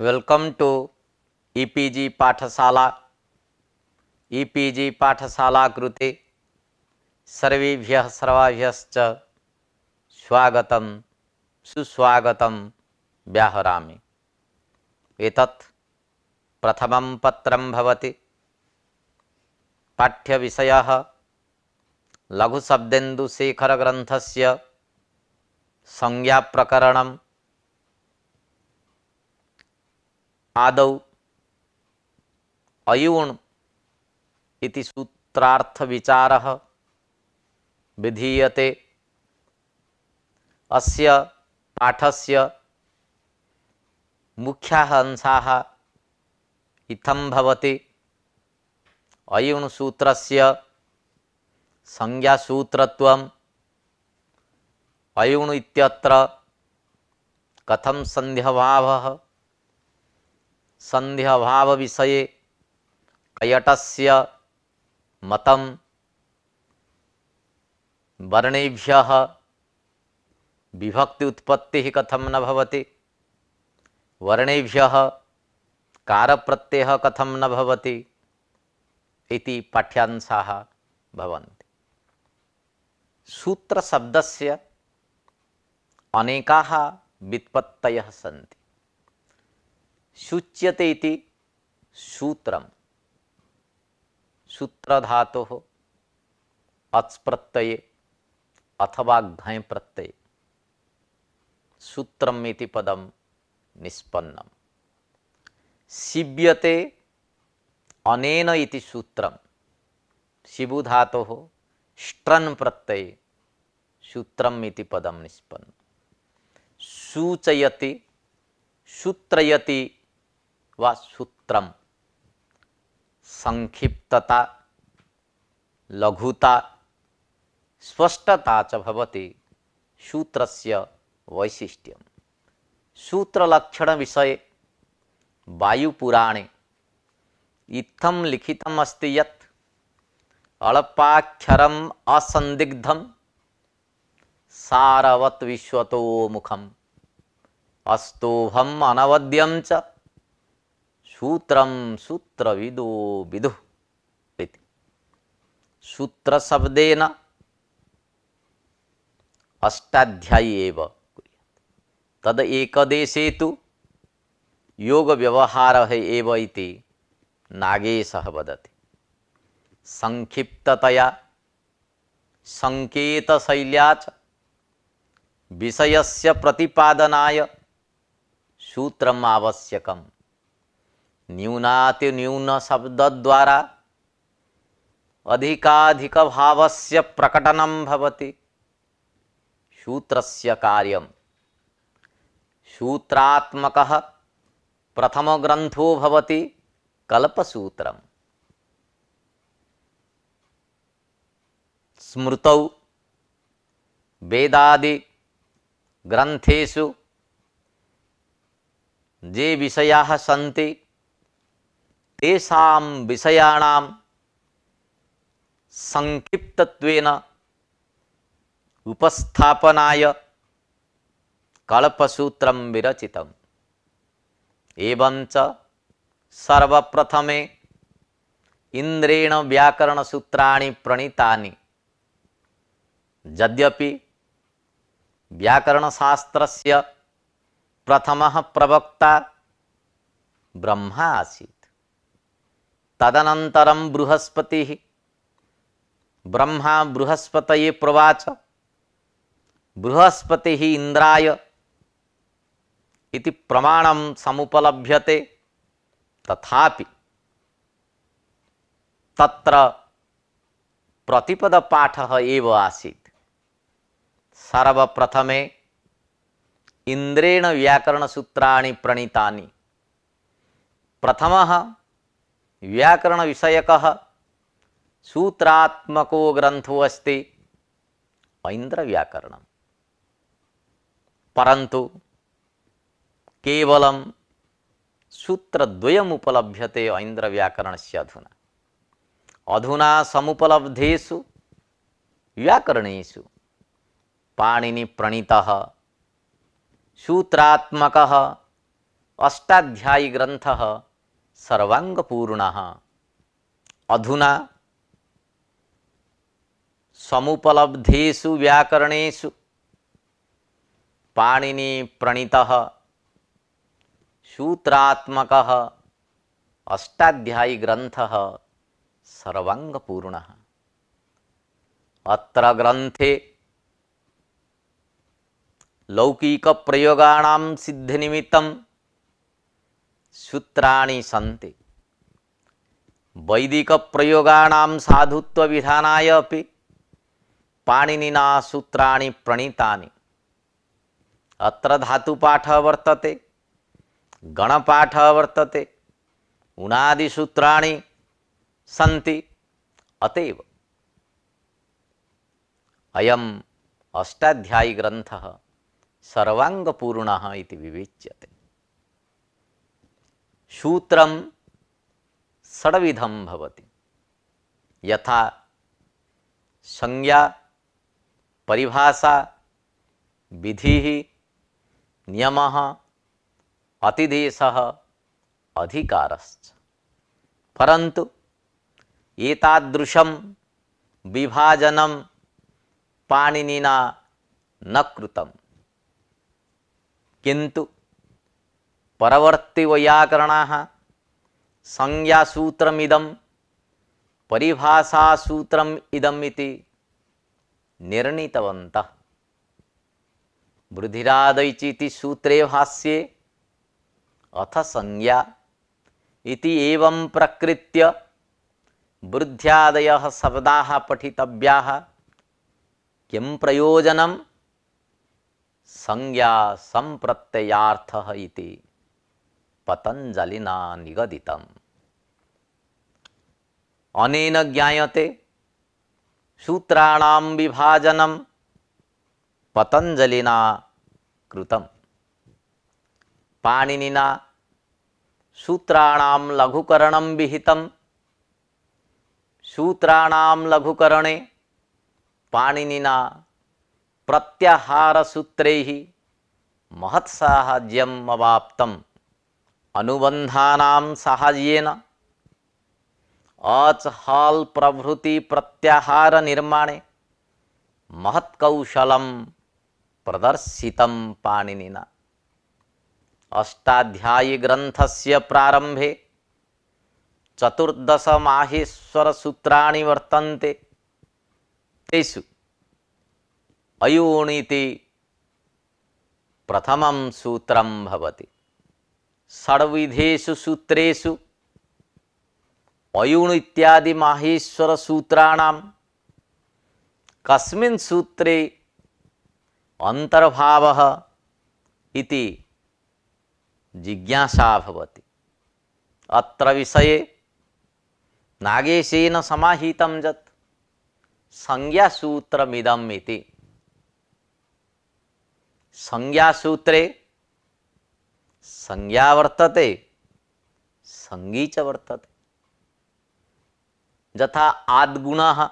Welcome to e-PG पाठशाला। E-PG पाठशाला कृते सर्वेभ्यः सर्वाभ्यश्च स्वागतं सुस्वागतं व्याहरामि। एतत् प्रथमं पत्रं भवति। पाठ्यविषयः लघुशब्देन्दुशेखरग्रन्थस्य संज्ञाप्रकरणम्। आदौ अयुण् इति सूत्रार्थविचारः विधीयते। अस्य पाठस्य मुख्याः अंशाः इत्थं भवति। अयुण् सूत्रस्य संज्ञासूत्रत्वम्, अयुण् इत्यत्र कथं संध्यभावः, संध्यभाव विषये कयटस्य मतं, वर्णेभ्यः विभक्ति उत्पत्तिः कथं न भवति, वर्णेभ्यः कारप्रत्ययः कथं न भवति इति पाठ्यांशाः भवन्ति। सूत्रशब्दस्य अनेकाः व्युत्पत्तयः सन्ति। सूच्यते इति सूत्रम, सूत्रधातुः अच् प्रत्यये अथवा घञ् प्रत्यये सूत्रम् इति पदं निष्पन्नम्। सीव्यते अनेन इति सूत्रम्, शिबुधातुः स्ट्रन् प्रत्यये सूत्रम् इति पदं निष्पन्नम्। सूचयति सूत्रयति वा सूत्रम, संक्षिप्तता लघुता स्पष्टता च भवति सूत्रस्य वैशिष्ट्यम्। सूत्रलक्षण विषये वायुपुराणे इत्थं लिखितम् अस्ति यत् अल्पाक्षरम् असंदिग्धं सारवत् विश्वतो मुखम् अस्तोभम् अनवद्यं च सूत्रम सूत्रविदो विदुः इति। सूत्रशब्देन अष्टाध्यायी एव तद एकदेशे तु योगव्यवहारः एव इति नागेशः वदति। संक्षिप्ततया संकेतशैल्या च विषयस्य प्रतिपादनाय सूत्रम् आवश्यकम्। न्यूनातिन्यून शब्दद्वारा अधिकाधिक भावस्य प्रकटनं भवति सूत्रस्य कार्यम्। सूत्रात्मकः प्रथमग्रन्थो भवति कल्पसूत्रम्। स्मृतौ वेदादि ग्रन्थेषु ये विषयाः सन्ति तेषां विषयाणां संक्षिप्तत्वेन उपस्थापनाय कल्पसूत्रं विरचितम्। एवं च सर्वप्रथमे इन्द्रेण व्याकरणसूत्राणि प्रणीतानि। यद्यपि व्याकरणशास्त्रस्य प्रथमः प्रवक्ता ब्रह्मा आसीत्, तदनन्तरं बृहस्पतिः। ब्रह्मा बृहस्पतये प्रवाच, बृहस्पतिः इन्द्राय इति प्रमाणं समुपलभ्यते। तथापि तत्र प्रतिपदपाठः एव आसीत्। सर्वप्रथमे इन्द्रेण व्याकरणसूत्राणि प्रणीतानि। प्रथमः व्याकरणविषयकः सूत्रात्मको ग्रन्थो अस्ति ऐन्द्रव्याकरणम्। परन्तु केवलं सूत्रद्वयम् उपलभ्यते ऐन्द्रव्याकरणस्य अधुना। अधुना समुपलब्धेषु व्याकरणेषु पाणिनिप्रणीतः सूत्रात्मकः अष्टाध्यायी ग्रंथः सर्वांगपूर्णः। अधुना समुपलब्धेषु व्याकरणेषु पाणिनि प्रणीतः सूत्रात्मकः अष्टाध्यायी ग्रंथः सर्वांगपूर्णः। अत्र ग्रंथे लौकिक प्रयोगाणां सिद्धिनिमित्तं सूत्राणि सन्ति। वैदिक प्रयोगाणां साधुत्व विधानाय अपि पाणिनिना सूत्राणि प्रणीतानि। अत्र धातुपाठः वर्तते, गणपाठः वर्तते, उणादि सूत्राणि सन्ति। अतएव अयम् अष्टाध्यायी ग्रंथः सर्वांगपूर्णः इति विवेच्यते। सूत्रं षड्विधं भवति। यथा संज्ञा, परिभाषा, विधिः, नियमः, अतिदेशः, अधिकारश्च। परन्तु एतादृशं विभाजनं पाणिनिना न कृतं, किन्तु परवर्ती वैयाकरणाः संज्ञासूत्रमिदं परिभाषासूत्रम् इदम् इति निर्णीतवन्तः। वृद्धिरादैचिति सूत्रे भाष्ये अथ संज्ञा इति एवं प्रकृत्य वृद्ध्यादयः शब्दाः पठितव्याः। किं प्रयोजनं? संज्ञा संप्रत्ययार्थः इति पतंजलिना निगदितम्। अनेन ज्ञायते सूत्राणां विभाजनं पतंजलिना कृतं। पाणिनिना सूत्राणां लघुकरणं विहितं। सूत्राणां लघुकरणे पाणिनिना प्रत्याहारसूत्रैः महत्साहाय्यम् अवाप्तम्। अनुबन्धानां साहाय्येन अच हल प्रभृति प्रत्याहार निर्माणे महत्कौशलं प्रदर्शितं पाणिनिना। अष्टाध्यायी ग्रंथस्य प्रारंभे 14 माहेश्वर सूत्राणि वर्तन्ते। तेषु अयोनिति प्रथमं सूत्रं भवति। षड्विधेषु सूत्रेषु अयुण इत्यादि माहेश्वर सूत्राणां कस्मिन् सूत्रे अंतर्भावः इति जिज्ञासा भवति। अत्र विषये नागेशेन समाहितं यत् संज्ञासूत्रमिदम् इति। संज्ञासूत्रे संज्ञा वर्तते, संज्ञी च वर्तते। यथा आद्गुणः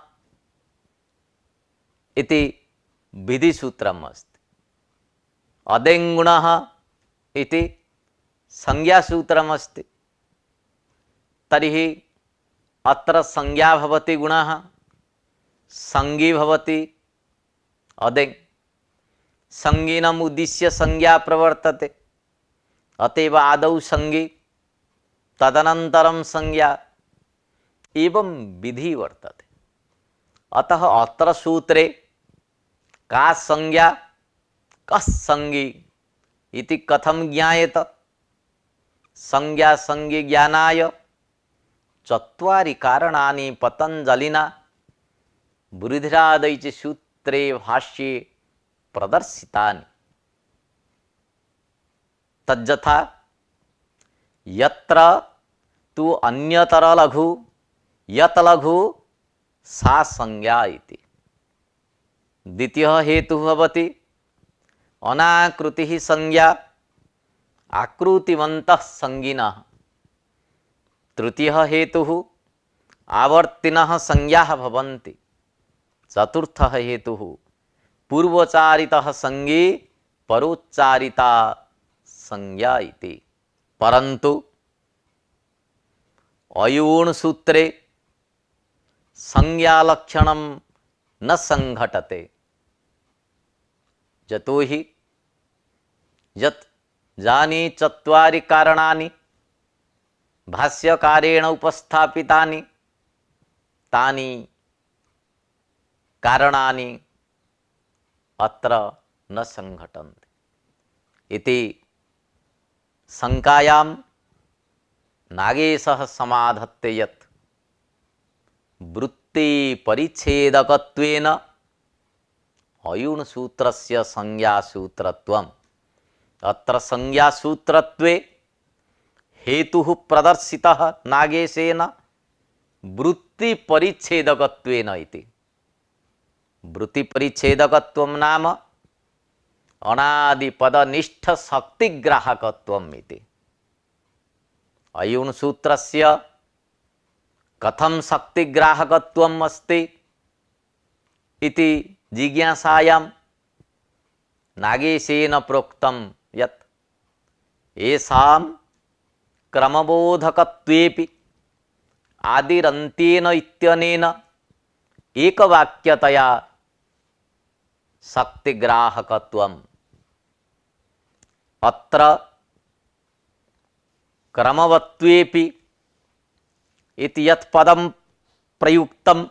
इति विधिसूत्रम् अस्ति, अदेङ्गुणः इति संज्ञासूत्रम् अस्ति। तर्हि अत्र संज्ञा भवति गुणः, संज्ञी भवति अदेङ्। संज्ञिनम् उद्दिश्य संज्ञा प्रवर्तते। अतएव आदौ संज्ञी, तदनन्तरं संज्ञा, एवं विधि वर्तते। अतः अत्र सूत्रे का संज्ञा कस् संज्ञी इति कथं ज्ञायेत? संज्ञा संज्ञी ज्ञानाय चत्वारि कारणानि पतंजलिना वृद्धिरादैच सूत्रे भाष्ये प्रदर्शितानि। तज्जथा यत्र तु अन्यतर लघु यत लघु सा संज्ञा इति। द्वितीयः हेतुः भवति अनाकृतिः संज्ञा आकृतिवन्तः संज्ञिनः। तृतीयः हेतुः आवर्तिनः संज्ञाः भवन्ति। चतुर्थः हेतुः पूर्वोच्चारितः संज्ञे परोच्चारिता संज्ञा इति। परंतु अयूण सूत्रे संज्ञालक्षणं न संघटते। यतो हि यत् जानि चत्वारि कारणानि भाष्यकारेण उपस्थापितानि तानि कारणानि अत्र न संघटन्ते इति शंकायां नागेशः समाधत्ते यत् वृत्ति परिच्छेदकत्वेन अयूण सूत्रस्य संज्ञासूत्रत्वम्। अत्र संज्ञासूत्रत्वे हेतुः प्रदर्शितः नागेशेन वृत्ति परिच्छेदकत्वेन इति। वृत्ति परिच्छेदकत्वं नाम अनादिपदनिष्ठ शक्तिग्राहकत्वम् इति। अयूण सूत्रस्य कथं शक्तिग्राहकत्वम् अस्ति इति जिज्ञासायां नागेशेन प्रोक्तं यत् येषां क्रमबोधकत्वेपि आदिरन्त्येन इत्यनेन एकवाक्यतया शक्तिग्राहकत्वम्। अत्र क्रमवत्वेपि इति यत् पदं प्रयुक्तं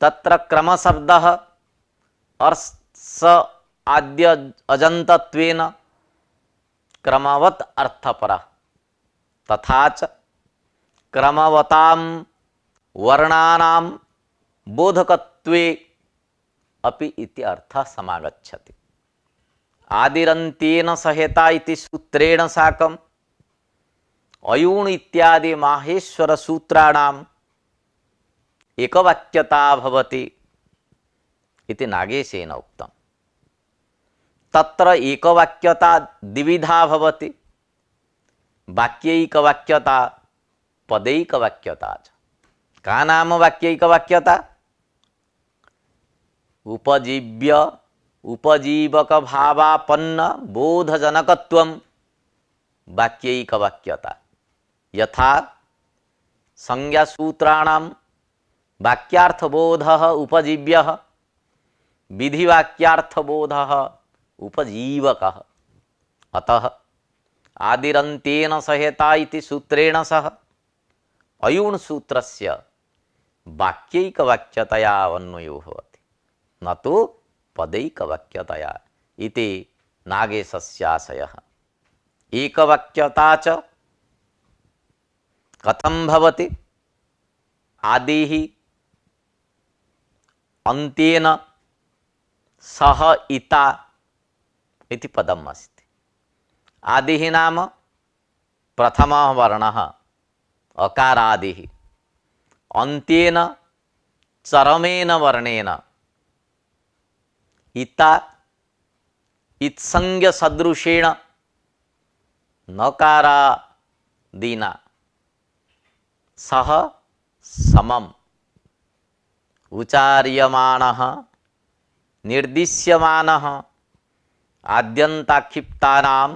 तत्र क्रमशब्दः अर्स आद्य अजन्तत्वेन क्रमवत् अर्थपरः, तथा च क्रमवतां वर्णानां बोधकत्वे अपि इति अर्थः समागच्छति। आदिरन्त्येन सहेता इति सूत्रेण साकम् अयूण इत्यादि माहेश्वर सूत्राणाम् एकवाक्यता भवति इति नागेशेन उक्तम्। तत्र एकवाक्यता द्विविधा भवति, वाक्यैकवाक्यता पदैकवाक्यता च। का नाम वाक्यैकवाक्यता? उपजीव्य उपजीवक भावापन्न बोधजनकत्वं वाक्यैकवाक्यता। यथा संज्ञासूत्राणां वाक्यार्थबोधः उपजीव्यः, विधिवाक्यार्थबोधः उपजीवकः। अतः आदिरन्त्येन सहेता इति सूत्रेण सह अयूण सूत्रस्य वाक्यैकवाक्यतया अन्वयो भवति, न तु पदैकवाक्यतया इति नागेशस्याशयः। एकवाक्यता च कथं भवति? आदिः अन्त्येन सह इता इति पदम् अस्ति। आदिः नाम प्रथमः वर्णः अकारादिः, अन्त्येन चरमेन वर्णेन इता इत्संज्ञ सदृशेण नकारादिना सह समम् उच्चार्यमाणः निर्दिश्यमानः आद्यन्ताक्षिप्तानाम्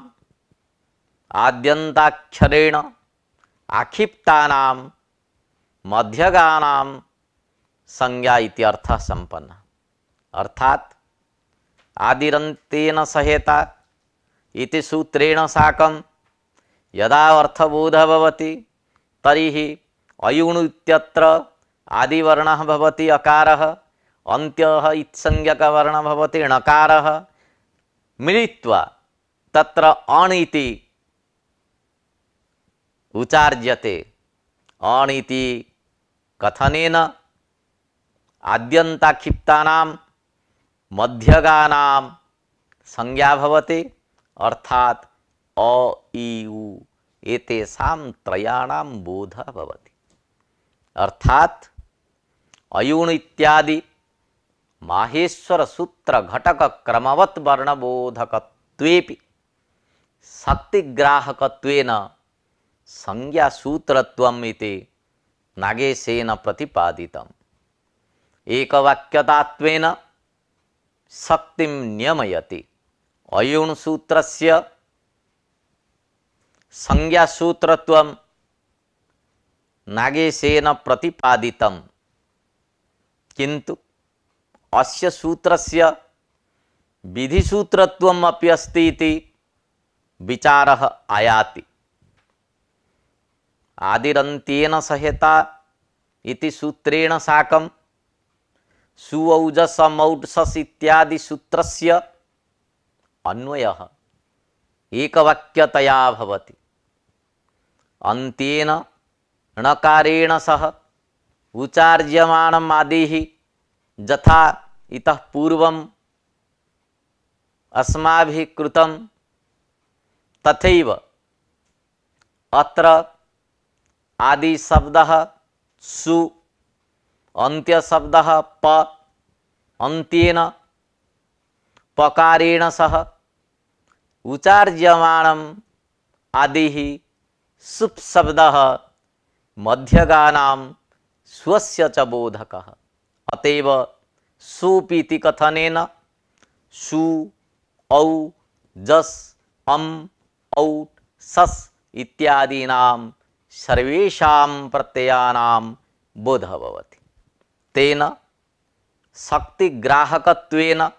आद्यन्ताक्षरेण आक्षिप्तानां मध्यगानां संज्ञा इत्यर्थः संपन्न। अर्थात आदिरन्त्येन सहेता इति सूत्रेण साकं यदा अर्थबोधः भवति तर्हि अयूण इत्यत्र आदिवर्णः भवति अकारः, अन्त्यः इत्संज्ञकवर्णः भवति णकारः, मिलित्वा तत्र अण् इति उच्चार्यते। अण् इति कथनेन आद्यन्ताक्षिप्तानां मध्यगानां संज्ञा भवति, अर्थात अ इ उ एतेषां त्रयाणां बोधः भवति। अर्थात अयूण इत्यादि माहेश्वर सूत्र घटक क्रमवत् वर्णबोधकत्वेपि शक्तिग्राहकत्वेन संज्ञा सूत्रत्वम् इति नागेशेन प्रतिपादितम्। एकवाक्यतात्वेन शक्तिं नियमयति। अयूण सूत्रस्य संज्ञासूत्रत्वं नागेशेन प्रतिपादितं, किन्तु अस्य सूत्रस्य विधिसूत्रत्वम् अपि अस्ति इति विचारः आयाति। आदिरन्त्येन सहेता इति सूत्रेण साकं सुऔजसमौढ्सस् इत्यादि सूत्रस्य अन्वयः एकवाक्यतया भवति। अन्त्येन णकारेण सह उच्चार्यमाणम् आदिः यथा इतः पूर्वम् अस्माभिः कृतं तथैव अत्र आदि शब्दः सु, अन्त्य शब्दः प, अन्त्येन पकारेण सह उच्चार्यमाणम् आदिः सुप् शब्दः मध्यगानां स्वस्य च बोधकः। अतएव सुपीति कथनेन सु औ जस् अम औट सस् इत्यादीनां सर्वेषां प्रत्ययानां बोधः भवति। तेन शक्तिग्राहकत्वेन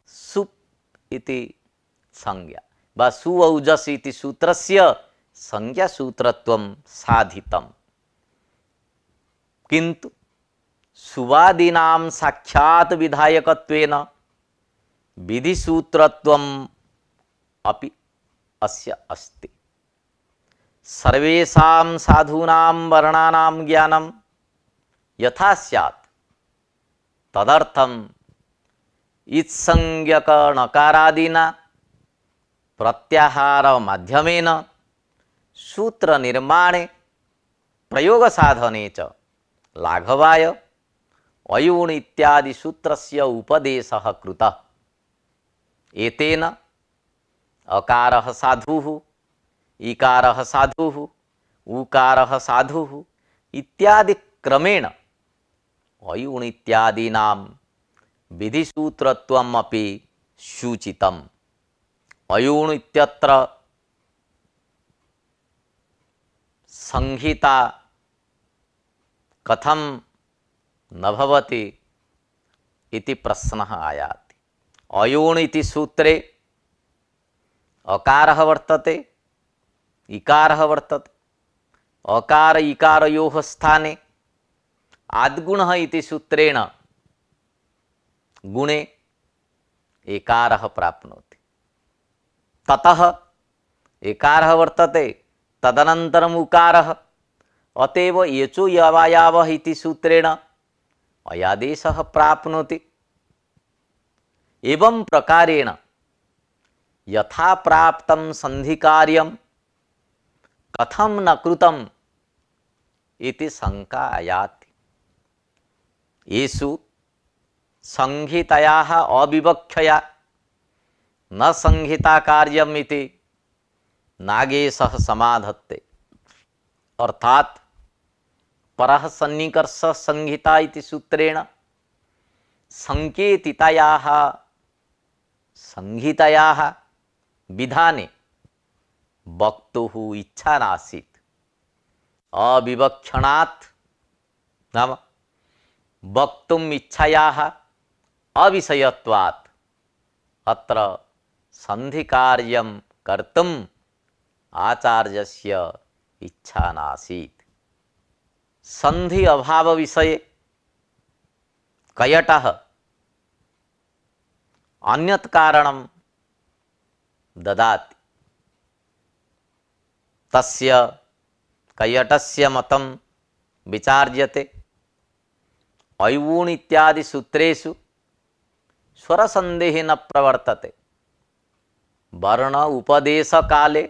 सुप् इति संज्ञा वा सुऔजस् इति सूत्रस्य संज्ञासूत्रत्वं साधितम्। किन्तु सुवादीनां साक्षात् विधायकत्वेन विधिसूत्रत्वम् अपि अस्य अस्ति। सर्वेषां साधूनां वर्णानां ज्ञानं यथा स्यात् तदर्थम् इत्संज्ञक णकारादिना प्रत्याहार माध्यमेन सूत्र निर्माणे प्रयोग साधने च लाघवाय अयूण इत्यादि सूत्रस्य उपदेशः कृतः। एतेन अकारः साधुः, इकारः साधुः, उकारः साधुः इत्यादि क्रमेण अयूण इत्यादीनां विधिसूत्रत्वम् अपि सूचितम्। अयूण इत्यत्र संहिता कथं न भवति इति प्रश्नः आयाति। अयूण इति सूत्रे अकारः वर्तते, इकारः वर्तते। अकार इकारयोः स्थाने आद्गुणः इति सूत्रेण गुणे एकारः प्राप्नोति। ततः एकारः वर्तते, तदनन्तरम् उकारः। अतएव येचो यवायावः इति सूत्रेण अयादेशः प्राप्नोति। एवं प्रकारेण यथा प्राप्तं संधिकार्यं कथं न कृतम् इति शंका आयाति। येषु संहितायाः अविवक्षया न संहिता कार्यम् इति नागेशः समाधत्ते। अर्थात परः सन्निकर्ष संहिता इति सूत्रेण संकेतितायाः संहितायाः विधाने वक्तुः इच्छा नासीत्। अविवक्षणात् नाम वक्तुम् इच्छायाः अविषयत्वात् अत्र संधिकार्यं कर्तुम् आचार्यस्य इच्छा नासीत्। संधि अभाव विषये कयटः अन्यत् कारणं ददाति। तस्य कयटस्य मतं विचार्यते। अयूण इत्यादि सूत्रेषु स्वरसन्धिः न प्रवर्तते। वर्ण उपदेश काले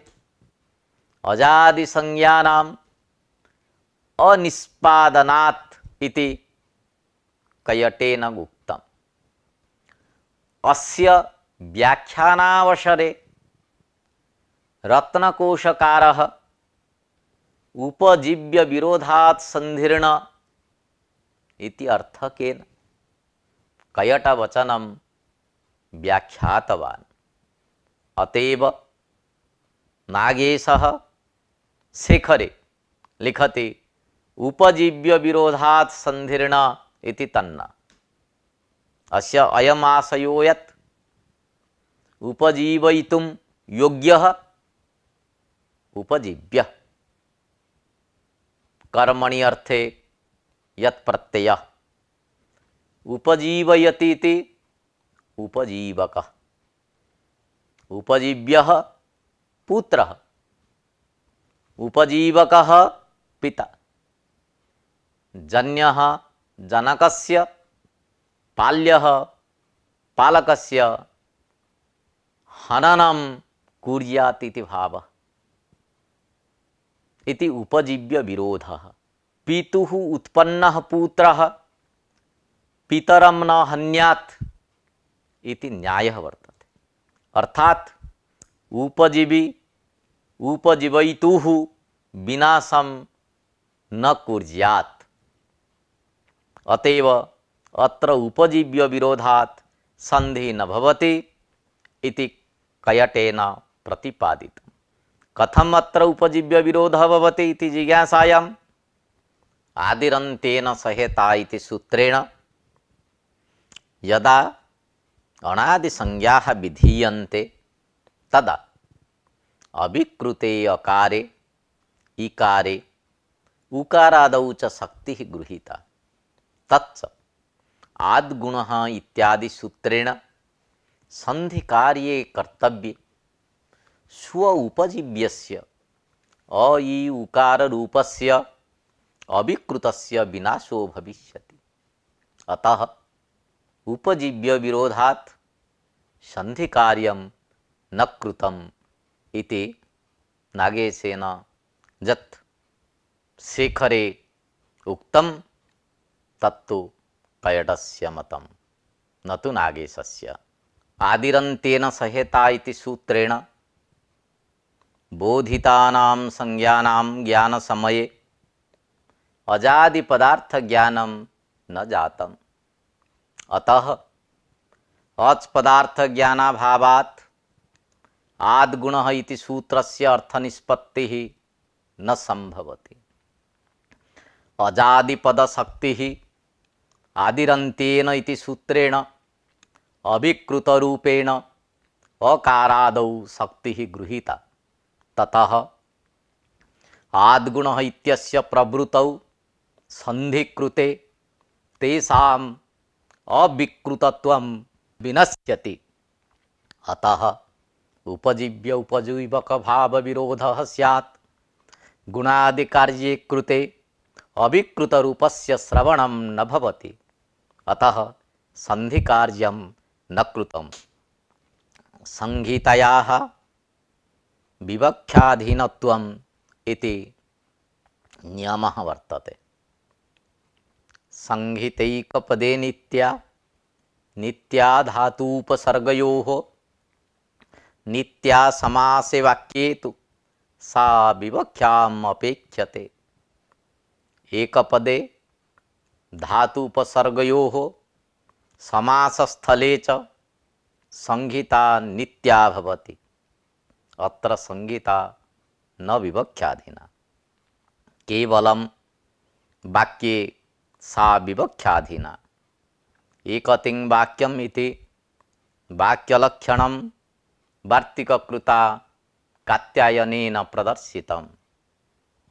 अजादि संज्ञानाम् अनिष्पादनात् इति कयटेन उक्तम्। अस्य व्याख्यानावसरे रत्नकोशकारः उपजीव्य विरोधात् संधिर्न इति अर्थकेन कयटवचनं व्याख्यातवान्। अतएव नागेशः शेखरे लिखति उपजीव्य विरोधात् संधिर्न इति तन्न। अस्य अयमाशयो यत् उपजीवयितुं योग्यः उपजीव्यः कर्मणि अर्थे यत् प्रत्ययः उपजीवयति इति उपजीवकः उपजीव्यः पुत्रः उपजीवकः पिता जन्यः जनकस्य पाल्यः पालकस्य हननं कुर्यात् इति भावः इति उपजीव्य विरोधः। पितुः उत्पन्नः पुत्रः पितरं न हन्यात् इति न्यायः वर्तते। अर्थात् उपजीवयितुः विनाशं न कुर्यात्। अतएव अत्र उपजीव्य विरोधात् संधि न भवति इति कयटेन प्रतिपादितम्। कथम अत्र उपजीव्य विरोधः भवति इति जिज्ञासायाम् आदिरन्तेन सहेता इति सूत्रेण यदा अनादिसंज्ञाः विधीयन्ते तदा अभिकृते अकारे इकारे उकारादौ च शक्तिः गृहीता तच्च आद्गुणः इत्यादि सूत्रेण संधिकार्ये कर्तव्ये स्व उपजीव्यस्य अयि उकार रूपस्य अभिकृतस्य विनाशो भविष्यति। अतः उपजीव्य विरोधात् संधि कार्यं न कृतम् इति नागेशेन यत् शेखरे उक्तं तत्तु कयटस्य मतं न तु नागेशस्य। आदिरन्तेन सहेता इति सूत्रेण बोधितानां संज्ञानां ज्ञान समये अजादि पदार्थ ज्ञानं न जातम्। अतः अच पदार्थ ज्ञानाभावात् आद्गुणः इति सूत्रस्य अर्थनिष्पत्तिः न संभवति। अजादि पद शक्तिः आदिरन्तेन इति सूत्रेण अभिकृत रूपेण अकारादौ शक्तिः गृहीता। ततः आद्गुणः इत्यस्य प्रवृतौ संधिकृते तेषाम् अविकृतत्वं विनश्यति। अतः उपजीव्य उपजीवक भाव विरोधः स्यात्। गुणादि कार्ये कृते अविकृत रूपस्य श्रवणं न भवति। अतः संधि कार्यं न कृतम्। संहितायाः विवक्षाधीनत्वम् इति नियमः वर्तते। संहितैकपदे नित्या धातूपसर्गयोः नित्या समासे वाक्ये तु सा विवक्षाम् अपेक्ष्यते। एकपदे धातूपसर्गयोः समासस्थले च संहिता नित्या भवति। अत्र संहिता न विवक्षाधीना, केवलं वाक्ये सा विवक्षाधीना। एकतिं वाक्यम् इति वाक्यलक्षणं वार्तिककृता कात्यायनेन प्रदर्शितम्।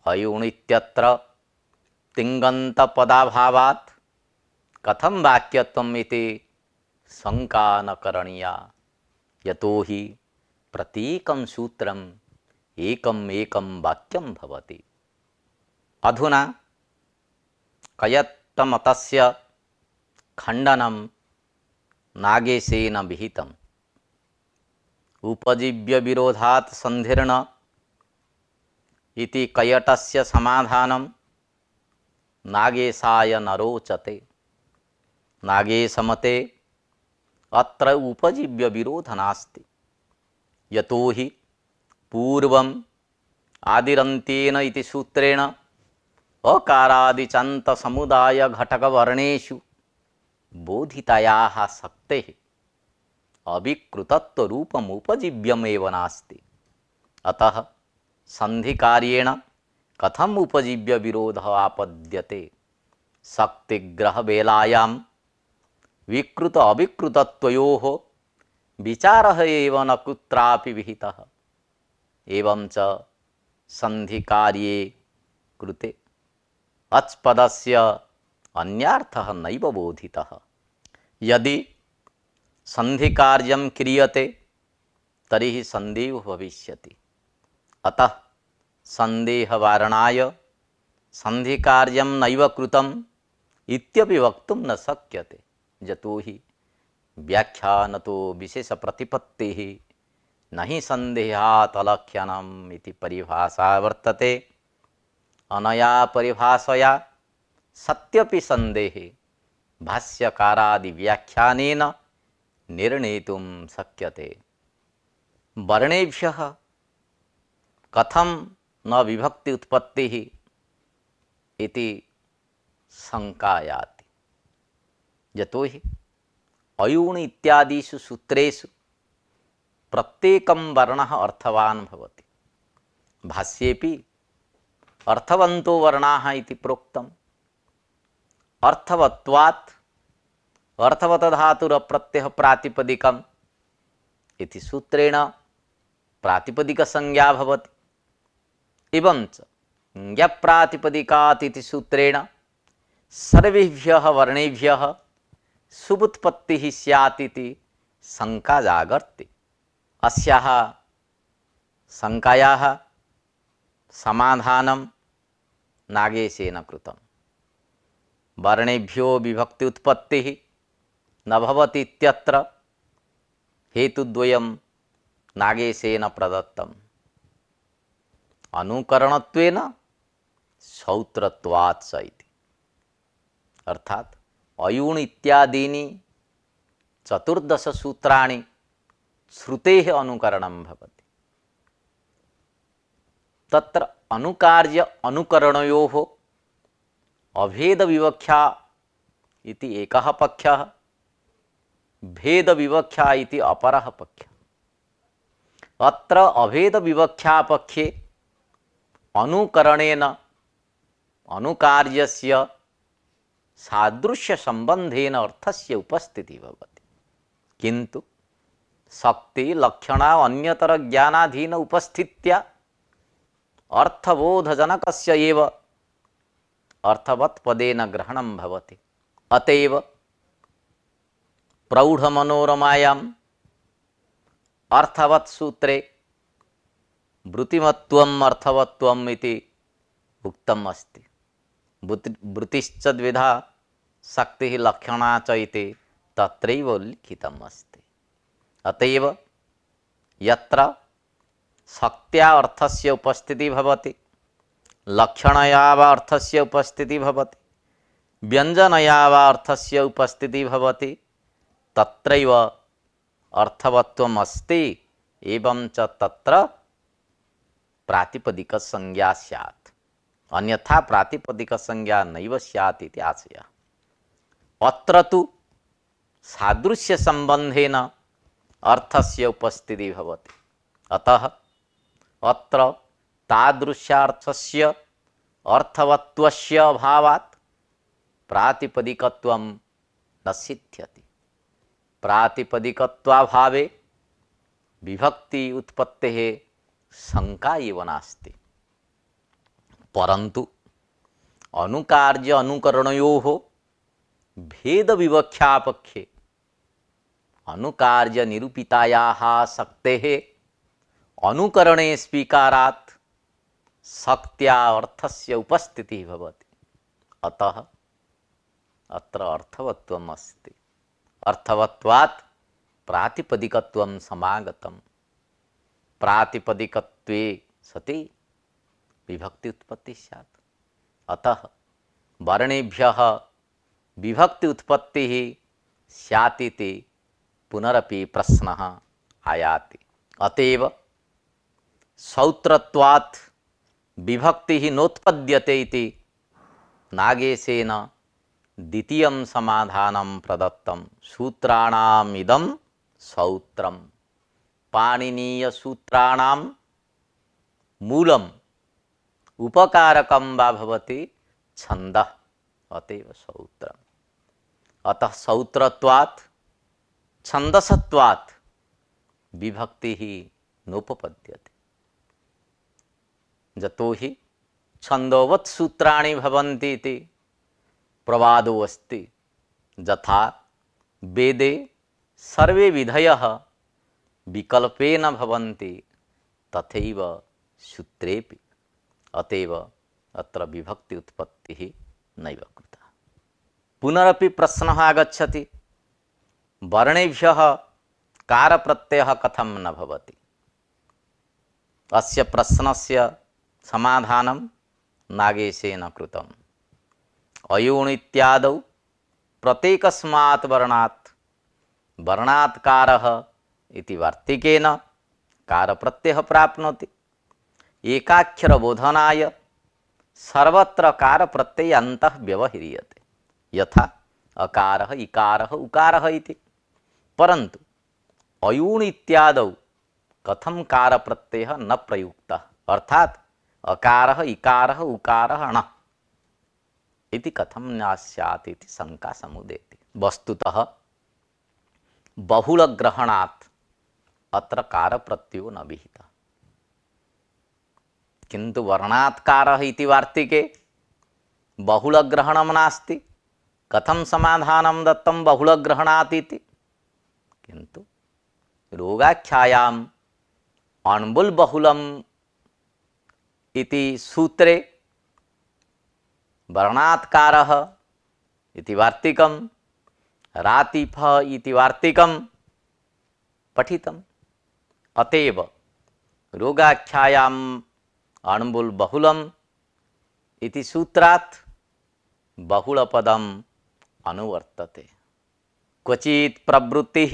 अयुणित्यत्र तिङन्तपदाभावात् कथं वाक्यत्वम् इति शंका न करणीया। यतोहि प्रत्येकं सूत्रम् एकम् एकं वाक्यं भवति। अधुना कयट्टमतस्य खण्डनं नागेशेन विहितम्। उपजीव्य विरोधात् संधिर्न इति कयटस्य समाधानं नागेशाय न रोचते। नागेशमते अत्र उपजीव्य विरोध नास्ति। यतोहि पूर्वम् आदिरन्तेन इति सूत्रेण अकारादिचन्त समुदाय घटकवर्णेषु बोधितायाः शक्तेः अविकृतत्व रूपम् उपजीव्यमेव नास्ति। अतः संधिकार्येण कथम उपजीव्य विरोधः आपद्यते शक्तिग्रह वेलायां विकृत अविकृतत्वयोः विचारः एव न कुत्रापि विहितः एवं च संधिकार्ये कृते अच्पदस्य अन्यार्थः नैव बोधितः। यदि संधिकार्यं क्रियते तर्हि संदेहो भविष्यति। अतः संदेहवारणाय संधिकार्यं नैव कृतम् इत्यपि वक्तुं न शक्यते। यतो हि व्याख्यानतो विशेषप्रतिपत्तिः न हि संदेहात् अलक्ष्यणम् इति परिभाषा वर्तते। अनया परिभाषया सत्यपि संदेहे भाष्यकारादि व्याख्यानेन निर्णेतुं शक्यते। वर्णेभ्यः कथं न विभक्ति उत्पत्तिः इति शंकायाति। यतो हि अयूण इत्यादिषु सूत्रेषु प्रत्येकं वर्णः अर्थवान् भवति। भाष्येपि अर्थवन्तो वर्णाः इति प्रोक्तम्। अर्थवत्वात् अर्थवतधातुरप्रत्ययः प्रातिपदिकम् इति सूत्रेण प्रातिपदिकसंज्ञा भवति। एवञ्च ज्ञप्रातिपदिकात् इति सूत्रेण सर्वेभ्यः वर्णेभ्यः सुबुत्पत्तिः स्यात् इति शंका जागर्ति। अस्याः शंकायाः समाधानं नागेशेन कृतम्। वर्णेभ्यो विभक्ति उत्पत्तिः न भवति इत्यत्र हेतुद्वयं नागेशेन प्रदत्तम्। अनुकरणत्वेन श्रौत्रत्वात् च इति। अर्थात अयूण इत्यादीनि 14 सूत्राणि श्रुतेः अनुकरणं भवति। तत्र अनुकार्य अनुकरणयोः अभेद विवक्षा इति एकः पक्षः, भेद विवक्षा इति अपरः पक्षः। अत्र अभेद विवक्षा पक्षे अनुकरणेन अनुकार्यस्य सादृश्य संबंधेन अर्थस्य उपस्थितिः भवति। किन्तु शक्ति लक्षण अन्यतर ज्ञानाधीन उपस्थित्या अर्थबोधजनकस्य एव अर्थवत्पदेन ग्रहणं भवति। अतएव प्रौढ़मनोरमायां अर्थवत् सूत्रे वृत्तिमत्वम् अर्थवत्वम् इति उक्तम् अस्ति। वृत्तिश्च द्विधा शक्तिः लक्षणा च इति तत्रैव लिखितम् अस्ति। अतएव यत्र शक्त्या अर्थस्य उपस्थितिः भवति, लक्षणया वा अर्थस्य उपस्थितिः भवति, व्यञ्जनया वा अर्थस्य उपस्थितिः भवति, तत्रैव अर्थवत्वम् अस्ति। एवं च तत्र प्रातिपदिक संज्ञा स्यात्, अन्यथा प्रातिपदिक संज्ञा नैव स्यात् इति आशयः। अत्र तु सादृश्य संबंधेन अर्थस्य उपस्थितिः भवति। अतः अत्र तादृशार्थस्य अर्थवत्वस्य अभावात् प्रातिपदिकत्वं न सिद्ध्यति। प्रातिपदिकत्वाभावे विभक्ति उत्पत्तेः शंका एव नास्ति। परंतु अनुकार्य अनुकरणयोः भेद विवक्षा पक्षे अनुकार्य निरूपितायाः शक्तेः अनुकरणे स्वीकारात् शक्त्या अर्थस्य उपस्थितिः भवति। अतः अत्र अर्थवत्वम् अस्ति। अर्थवत्वात् प्रातिपदिकत्वं समागतम्। प्रातिपदिकत्वे सति विभक्ति उत्पत्ति स्यात्। अतः वर्णेभ्यः विभक्ति उत्पत्तिः स्यात् इति पुनरपि प्रश्नः आयाति। अतएव श्रौत्रत्वात् विभक्तिः नोत्पद्यते इति नागेशेन द्वितीयं समाधानं प्रदत्तं। सूत्राणाम् इदं श्रौत्रम्। पाणिनीय सूत्राणां मूलम उपकारकम वा भवति छंदः अतएव सौत्रम। अतः सौत्रत्वात् छंदसत्वात् विभक्ति ही नोपपद्यते। जतो हि छंदोवत् सूत्राणि भवन्ति इति प्रवादो अस्ति। यथा वेदे सर्वे विधयः विकल्पेन भवन्ति तथैव सूत्रेपि। अतएव अत्र विभक्ति उत्पत्तिः नैव कृता। पुनरपि प्रश्नः आगच्छति, वर्णेभ्यः कारप्रत्ययः कथं न भवति? अस्य प्रश्नस्य समाधानं नागेशेन कृतम्। अयोन् इत्यादौ प्रत्येकस्मात् वर्णात् कारः इति वार्तिकेन कारप्रत्ययः प्राप्नोति। एकाक्षरबोधनाय सर्वत्र कारप्रत्ययान्तः व्यवह्रियते, यथा अकारः इकारः उकारः इति। परन्तु अयूण इत्यादौ कथं कारप्रत्ययः न प्रयुक्तः, अर्थात् अकारः इकारः उकारः न इति कथं न स्यात् इति शंका समुदेति। वस्तुतः बहुलग्रहणात् अत्र कारप्रत्ययो न विहितः, किन्तु वर्णात् कारः इति वार्तिके बहुलग्रहणं नास्ति। कथं समाधानं दत्तं बहुलग्रहणात् इति? किन्तु रोगाख्यायाम् अण्बुल् बहुलम् इति सूत्रे वर्णात् कारः इति वार्तिकं रातिफ इति वार्तिकं पठितम्। अतएव रोगाख्यायाम् अण्बुल् बहुलम् इति सूत्रात् बहुलपदम् अनुवर्तते। क्वचित् प्रवृत्तिः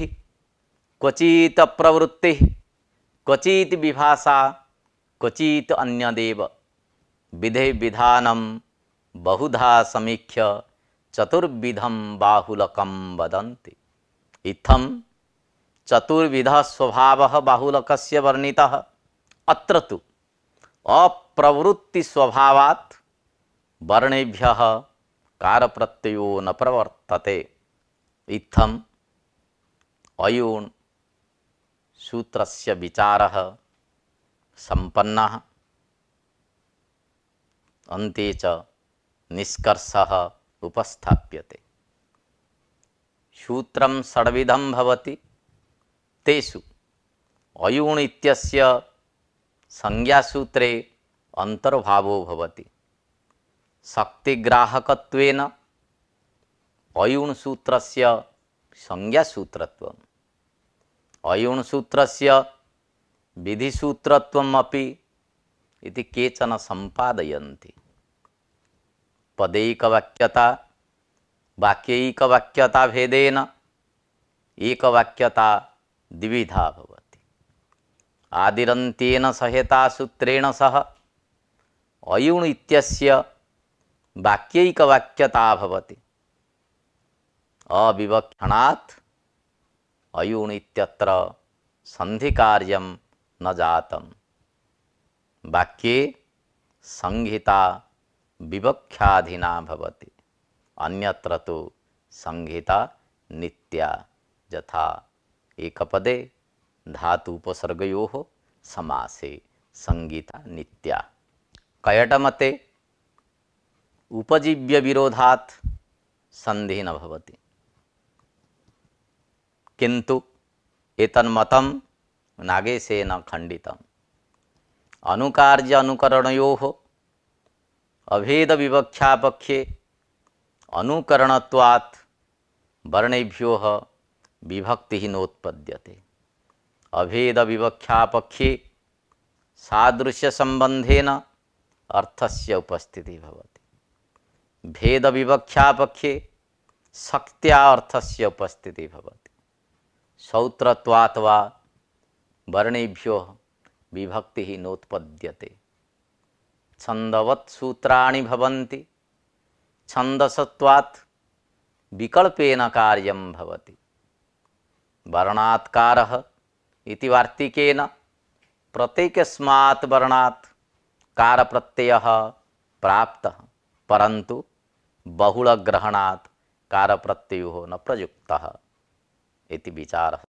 क्वचित् अप्रवृत्तिः क्वचित् विभाषा क्वचित् अन्यदेव विधे विधानं बहुधा समीक्ष्य चतुर्विधं बाहुलकं वदन्ति। इत्थं चतुर्विधः स्वभावः बाहुलकस्य वर्णितः। अत्र तु अप्रवृत्ति स्वभावात् वर्णेभ्यः कारप्रत्ययो न प्रवर्तते। इत्थम् अयोन् सूत्रस्य विचारः संपन्नः। अन्ते च निष्कर्षः उपस्थाप्यते। सूत्रं षड्विधं भवति। तेषु अयोन् इत्यस्य संज्ञासूत्रे अंतर्भावो भवति। शक्तिग्राहकत्वेन अयोन् सूत्रस्य संज्ञासूत्रत्वम्, अयोन् सूत्रस्य विधिसूत्रत्वम् अपि इति केचन सम्पादयन्ति। पदैकवाक्यता वाक्यैकवाक्यता भेदेन एकवाक्यता द्विविधा भवति। आदिरन्त्येन सहेता सूत्रेण सह अयोन् इत्यस्य वाक्यैकवाक्यता भवति। अविवक्षणात् अयोन् इत्यत्र संधिकार्यं न जातम्। वाक्ये संहिता विवक्षाधीना भवति, अन्यत्र तो संहिता नित्या। यथा एकपदे धातु उपसर्गयोः समासे संहिता नित्या। कयटमते उपजीव्य विरोधात् संधि न भवति, किंतु एतन्मतं नागेशेन खंडितम्। अनुकार्य अनुकरणयोः अभेद विवक्षा पक्षे अनुकरणत्वात् वर्णेभ्यो विभक्ति नोत्पद्यते। अभेद विवक्षा पक्षे सादृश्य संबंधेन अर्थस्य उपस्थिति भवति। भेद विवक्षा पक्षे शक्त्या अर्थस्य उपस्थिति भवति। सौत्रत्वात् वा वर्णेभ्यो विभक्ति नोत्पद्यते। छंदवत् सूत्राणि भवन्ति। छंदसत्वात् विकल्पेन कार्यं भवति। वर्णात् कारः इति वार्तिकेन प्रत्येकस्मात् वर्णात् कारप्रत्ययः प्राप्तः परंतु बहुलग्रहणात् कारप्रत्ययो न प्रयुक्तः इति विचारः।